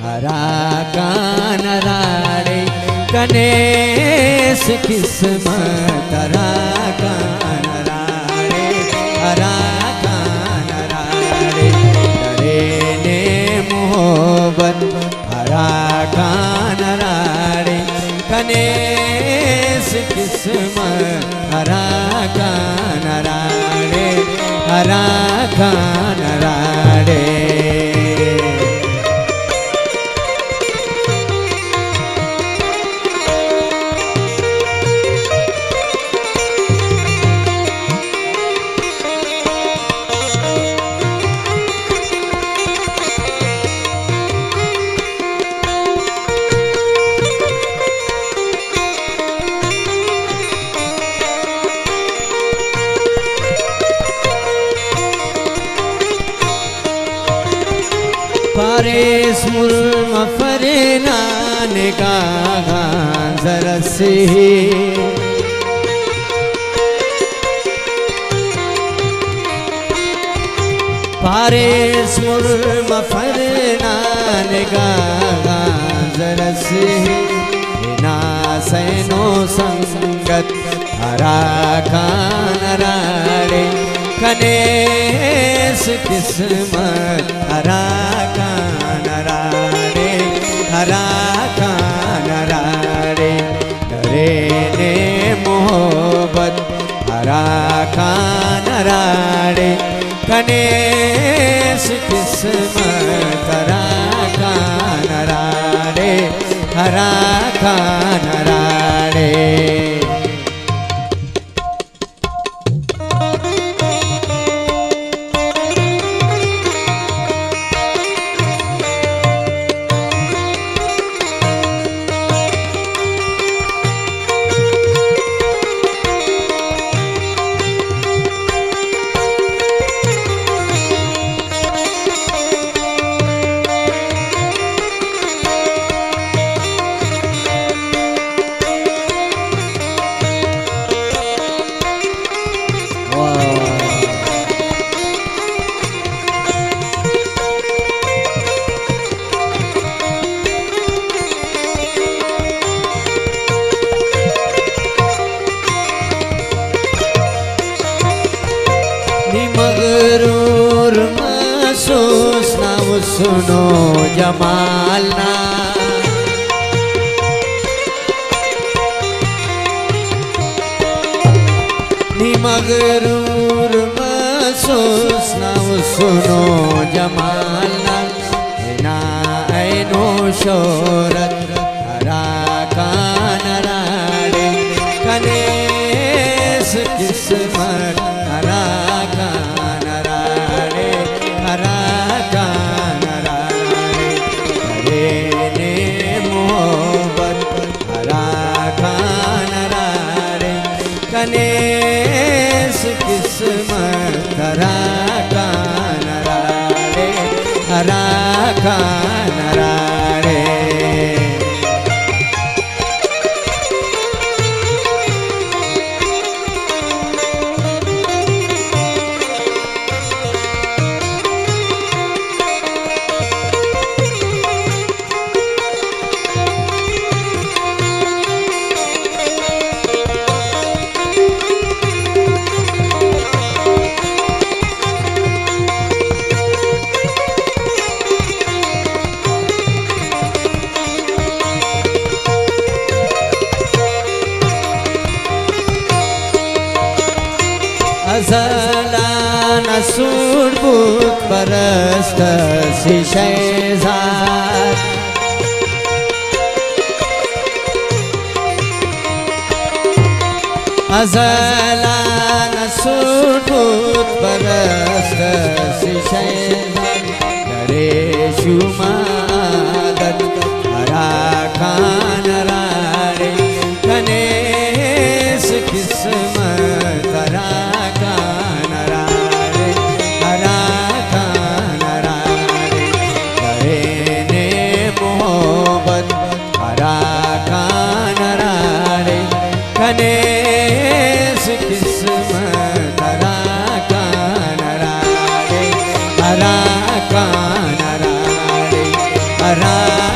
हरा कान राड़े गणेश किस्मत हरा कान राड़े हरा कान राड़े डरे ने मोहब्बत हरा कान राड़े गणेश किस्मत हरा कान राड़े हरा कान राड़े पारेस मुल्म फरेना निगाह जरसे पारेस मुल्म फरेना निगाह जरसे ना सैनो संगत हरा कान राड़े गणेश किस्मत हरा कान राड़े हरा कान राड़े डरे ने मोहब्बत हरा कान राड़े गणेश किस्मत हरा कान राड़े हरा कान राड़े मगरूर महसूस ना सुनो जमालना नी मगरूर महसूस ना सुनो जमालना ना ऐनो शोहरत हरा कान राड़े गणेश किस्मत हरा कान राड़े हरा कान राड़े डरे ने मोहब्बत हरा कान राड़े गणेश किस्मत हरा कान राड़े हरा कान राड़े अज़लान सूरबूत परस्त शिशेज़ाद अज़लान सूरबूत परस्त शिशेज़ाद डरे शुमादत हरा कान राड़े गणेश किस्मत हरा कान राड़े हरा कान राड़े डरे ने मोहब्बत हरा कान राड़े गणेश हरा